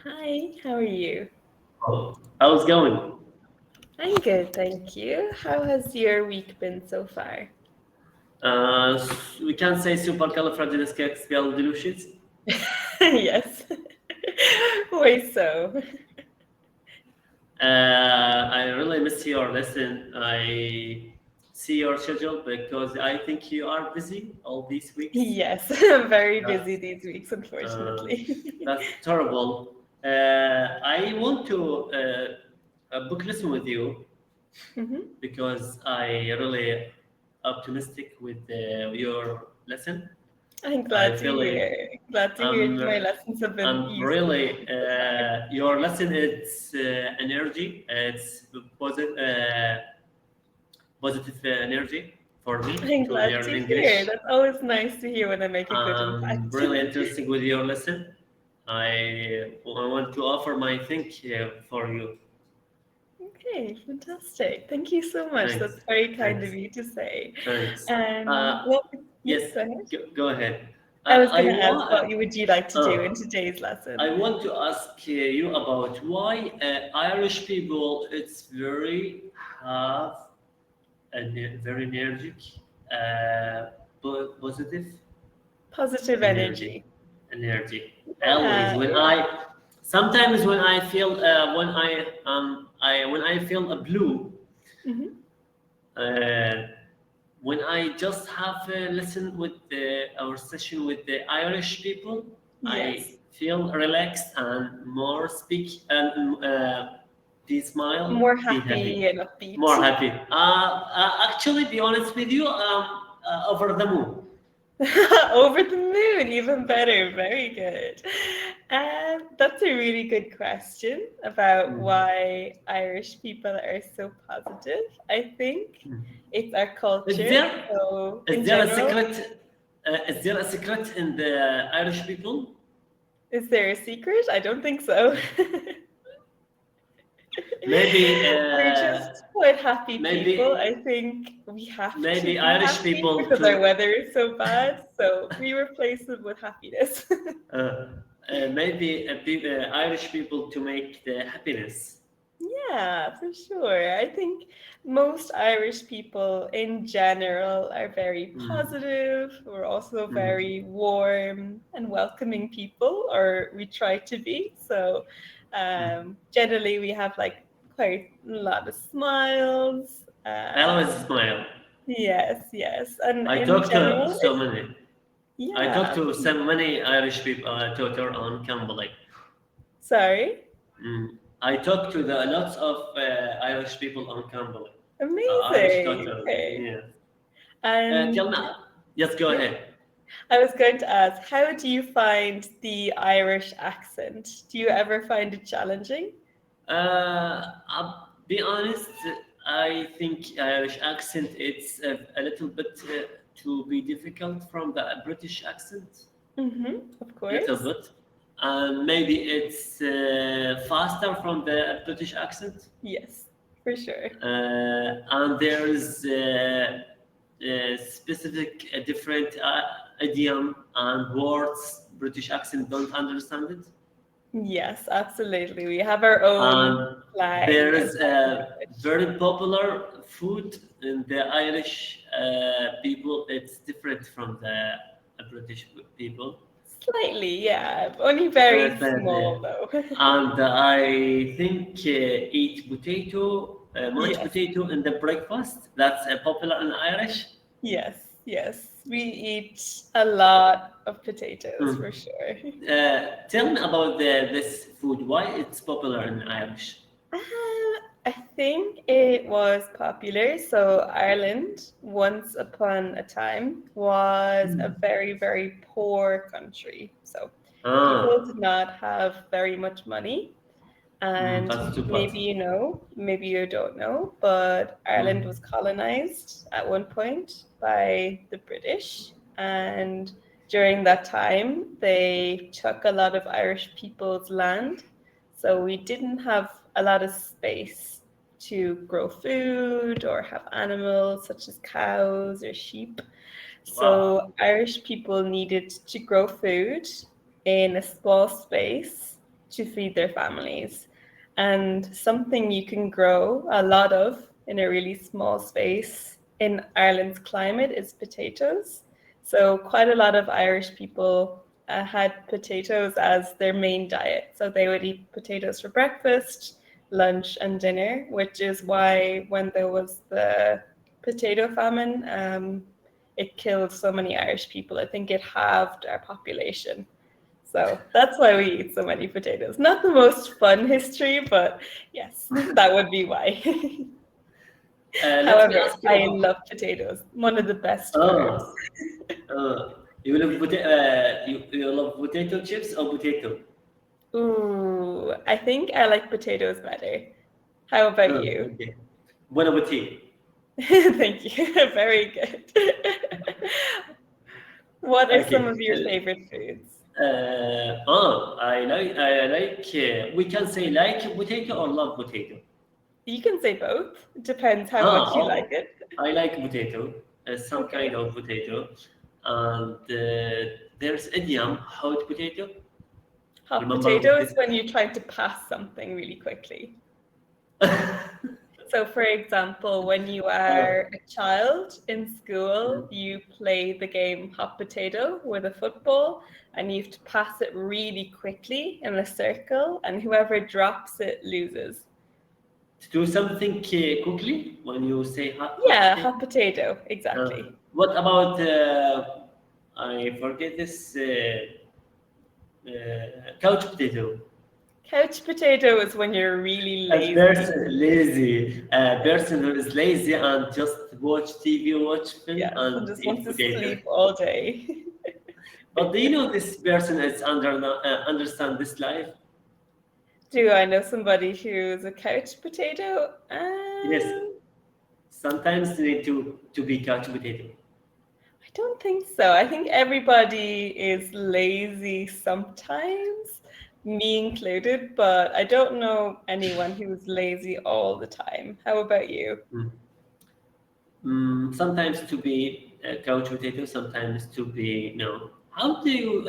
Hi, how are you? Oh, how's it going? I'm good, thank you. How has your week been so far? We can say supercalifragilisticexpialidocious. Yes. Why so? I really miss your lesson. I see your schedule because I think you are busy all these weeks. Yes, I'm very busy That's these weeks, uh, unfortunately. that's terrible. I want to book lesson with you Mhm. because I really optimistic with your lesson. I'm I glad to feel like hear. Glad to hear my I'm lessons have been I'm useful really so far. your lesson is energy. It's positive energy for me I'm to glad learn to hear. English. That's always nice to hear when I make a good impact. Really interesting with your lesson. I want to offer my thing for you. Okay, fantastic. Thank you so much. Thanks. That's very kind of Thanks. you to say. Thanks. And Uh, what, yeah, yes. go ahead. Go ahead. I was going I to ask want. what would you like to do Uh, in today's I lesson? want to ask you about why Irish people it's very have a very energetic, uh, positive Positive energy, energy. energy. Always Yeah, when I sometimes when I feel when I feel a blue, hmm. uh, when I just have a listen with our session with the Irish people, I Yes. feel relaxed and more speak and be smile, More be happy, happy and upbeat. more happy. Actually, be honest with you, over the moon. Over the moon, even better. Very good. That's a really good question about Mhm. why Irish people are so positive. I think it's our Is culture. there So, is in there a general, secret? Is there a secret in the Irish people? is there a secret? I don't think so. Maybe We're just quite happy people. maybe I think we have to maybe be Irish happy people because our to weather is so bad. So we replace it with happiness. maybe Irish people to make the happiness. Yeah, for sure. I think most Irish people in general are very Mm. positive. We're also Mm. very warm and welcoming people, or we try to be. So, Mm. generally, we have like quite a lot of smiles. I always smile. Yes, yes. And I in talk to general, so it's, many. I talk yeah. to so many Irish people, tutor on Campbell. Sorry. Mm. I talk to the lots of Irish people on Campbell. Irish Amazing. tutor. Okay. Yeah. Tell And me. Yes, go yeah, ahead. I was going to ask, how do you find the Irish accent? Do you ever find it challenging? I'll be honest. I think Irish accent it's a little bit to be difficult from the British accent. Of Little course. bit. And maybe it's faster from the British accent. Yes, for sure. And there's specific different idiom and words British accent don't understand it. Yes, absolutely. We have our own And slang there and is talking a English. very popular food in the Irish people. It's different from the British people. Slightly, yeah. Only Uh, very but, uh, small, though. and I think eat potato, mashed Yes, potato in the breakfast. That's popular in Irish. yes, yes. We eat a lot of potatoes for Mm. sure. Tell me about this food. Why it's popular in Irish? I think it was popular. So Ireland, once upon a time, was a very, very poor country. So people Ah, did not have very much money. And that's too bad. maybe you know, maybe you don't know, but Ireland was Mm. colonized at one point by the British. And during that time, they took a lot of Irish people's land. So we didn't have a lot of space to grow food or have animals such as cows or sheep. Wow. So Irish people needed to grow food in a small space to feed their families. And something you can grow a lot of in a really small space in Ireland's climate is potatoes. So quite a lot of Irish people had potatoes as their main diet. So they would eat potatoes for breakfast, lunch, and dinner, which is why when there was the potato famine, it killed so many Irish people. I think it halved our population. So that's why we eat so many potatoes. Not the most fun history, but yes, that would be why. Let me However, ask you I about. love potatoes. One of the best carbs. Oh, you love you love potato chips or potato? Ooh, I think I like potatoes better. How about you? Okay. Bon appetit. Thank you. Very good. What are some Okay. of your favorite foods? I like. We can say like potato or love potato. You can say both. It depends how much you like Oh, it. I like potato, some kind Okay. of potato, and there's idiom hot potato. Hot Remember potato about is this? when you're trying to pass something really quickly. So, for example, when you Uh, are a child in school, you play the game hot potato with a football, and you have to pass it really quickly in a circle, and whoever drops it loses. to do something quickly when you say hot Yeah, potato. hot potato, exactly. What about I forget this couch potato? Couch potato is when you're really A lazy. person lazy, a person who is lazy and just watch TV, watch film, Yes, and and just eat wants to potato. sleep all day. But do you know this person is understand this life? Do I know somebody who's a couch potato? Yes. Sometimes you need to be couch potato. I don't think so. I think everybody is lazy sometimes, me included, but I don't know anyone who's lazy all the time. How about you? Mm. Sometimes to be couch potato, sometimes to be no. How do you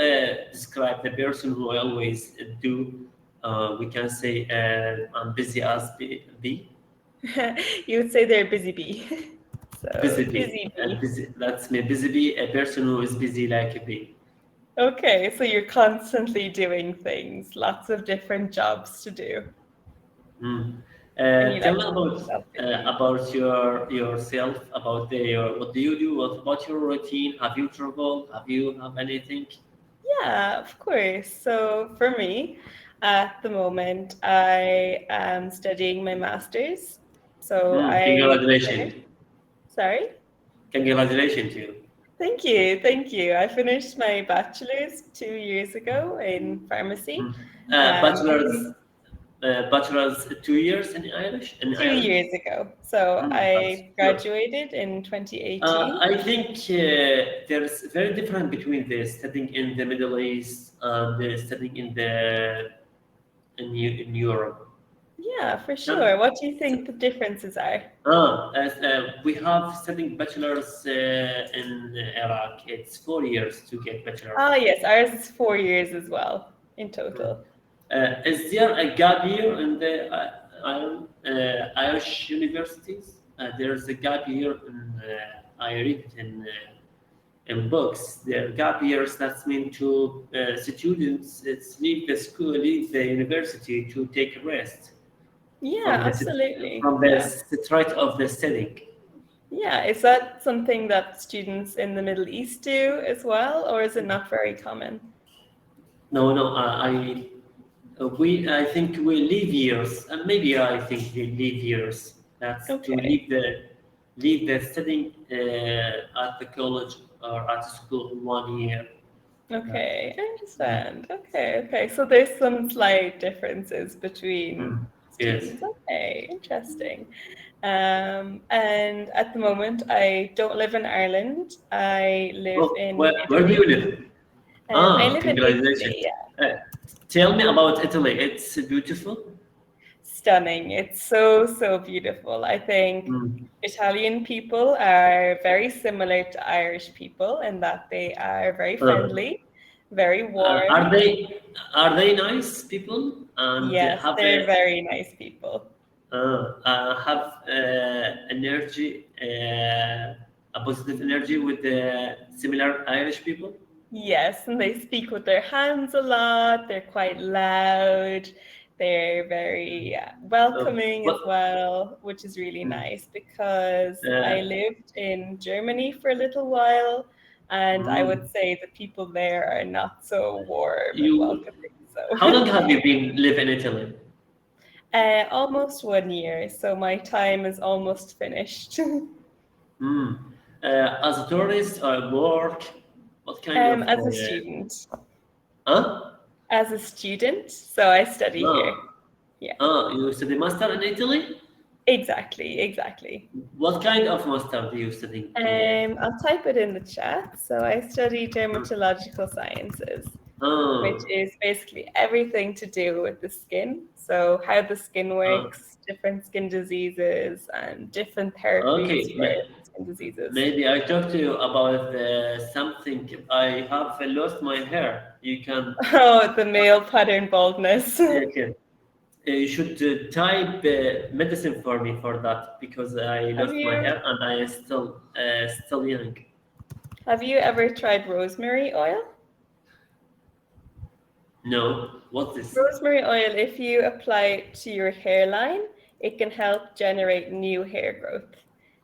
describe the person who always do? We can say I'm busy as bee. You would say they're busy bee. Busy So, bee. busy And bee. busy. That's me. Busy bee. A person who is busy like a bee. Okay, so you're constantly doing things, lots of different jobs to do, Mm. and you Tell like me to keep yourself busy. about yourself, about your what do you do? What about your routine? Have you traveled? Have you have anything? Yeah, of course. So for me, at the moment, I am studying my master's. So I Congratulations! finished. Sorry? Congratulations to you. Thank you. Thank you. I finished my bachelor's 2 years ago in pharmacy. Mm. I think Bachelor's 2 years in Irish in two Ireland. years ago. So That's I good. graduated in 2018. I think there's very different between the studying in the Middle East and the studying in Europe. Yeah, for Some, sure. What do you think the differences are? we have studying bachelor's in Iraq. It's 4 years to get bachelor. Ah, yes, ours is 4 years as well in Mm. total. Is there a gap year in the Irish universities? There's a gap year in I read it in books. There are gap years that's mean to students. It's leave the school, leave the university to take a rest Yeah, from absolutely. from the Yeah. threat of the studying. Yeah, is that something that students in the Middle East do as well, or is it not very common? No, no. I think we leave years, and maybe I think they leave years. That's to Okay. leave the studying at the college or at school 1 year. That, Okay, I mm, understand. Okay, okay. So there's some slight differences between yes. students. Okay, interesting. And at the moment, I don't live in Ireland. I live Oh, in where do you Italy. live? I Ah, live in congratulations. Italy. Uh, Tell me about Italy. It's beautiful. Stunning. It's so, so beautiful. I think Mm, Italian people are very similar to Irish people in that they are very uh, friendly, very warm. Are they nice people and Yes, have they're very nice people. have energy, a positive energy with the similar Irish people? Yes, and they speak with their hands a lot. They're quite loud. They're very welcoming as What? well, which is really nice because I Uh, lived in Germany for a little while, and I would mm, say the people there are not so warm and you, welcoming. how long So, have you been live in Italy? almost 1 year, so my time is almost finished. Mm. As a tourist or work, what kind of? As a student, Huh? so I study here. Ah, Yeah. you study master in Italy? Exactly. What kind of master do you study? I'll type it in the chat. So I study dermatological sciences, which Ah, is basically everything to do with the skin. So how the skin ah, works, different skin diseases, and different therapies okay. for skin diseases. Maybe I talk to you about something. I have lost my hair. Oh, the male pattern baldness. You can. You should type medicine for me for that because I Have lost my you hair and I am still young. have you ever tried rosemary oil? No, what's this? Rosemary oil, if you apply it to your hairline, it can help generate new hair growth.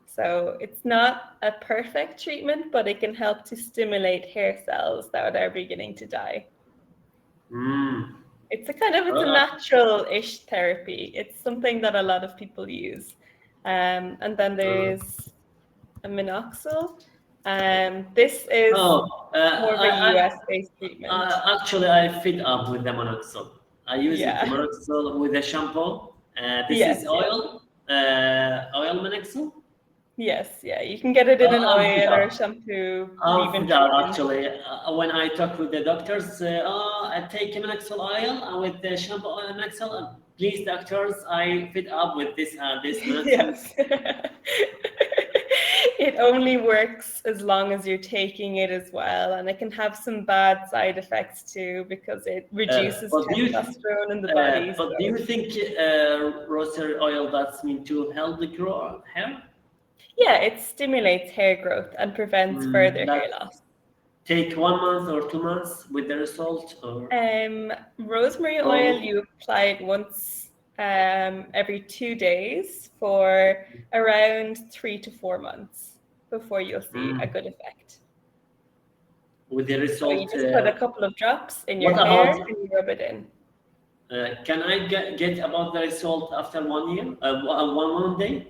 So it's not a perfect treatment, but it can help to stimulate hair cells that are beginning to die. Mm. It's a Uh, natural-ish therapy. It's something that a lot of people use. And then uh, there's a minoxidil. This is oh, more of a US-based treatment. actually, I fit up with the monoxide. I use it, the Yeah. monoxide with the shampoo. This Yes, is yes. oil monoxide. Yes, yeah. You can get it in an I'm fit oil or a up. shampoo, I'm leave-in fit up treatment. actually. When I talk with the doctors, I take monoxide oil with the shampoo oil monoxide. Please, doctors, I fit up with this monoxide. Yes. It only works as long as you're taking it as well, and it can have some bad side effects too because it reduces But do you testosterone in the body. but do So you think rosary oil that's meant to help the grow hair? yeah, it stimulates hair growth and prevents further hair That loss. take 1 month or 2 months with the result, or Rosemary oil, oh, you apply it once every 2 days for around 3 to 4 months before you'll see a mm, good effect. with the So you result. just put a couple of drops in your What hair about? and you rub it in. Can I get about the result after 1 year? One day?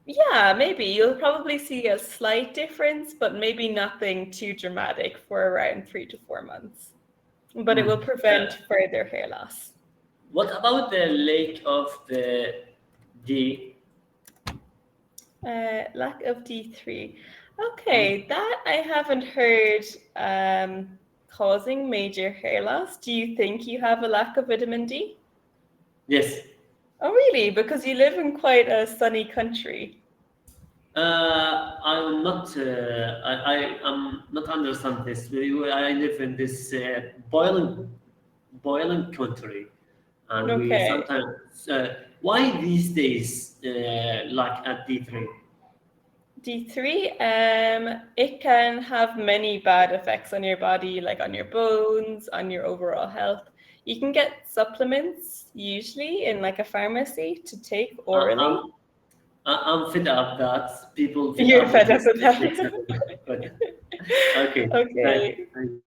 Yeah, maybe you'll probably see a slight difference, but maybe nothing too dramatic for around 3 to 4 months. But it will Mm. prevent further hair loss. What about the lack of the D? Lack of D3. Okay, that I haven't heard causing major hair loss. Do you think you have a lack of vitamin D? Yes. Oh, really? Because you live in quite a sunny country. I'm not. I am not understand this. I live in this boiling country, and we Okay. sometimes. Why these days like at D3? D3, it can have many bad effects on your body, like on your bones, on your overall health. You can get supplements usually in like a pharmacy to take Uh, orally. I'm I'm fed up that people fed You're up with fed up this with techniques. that. Okay, Okay. thank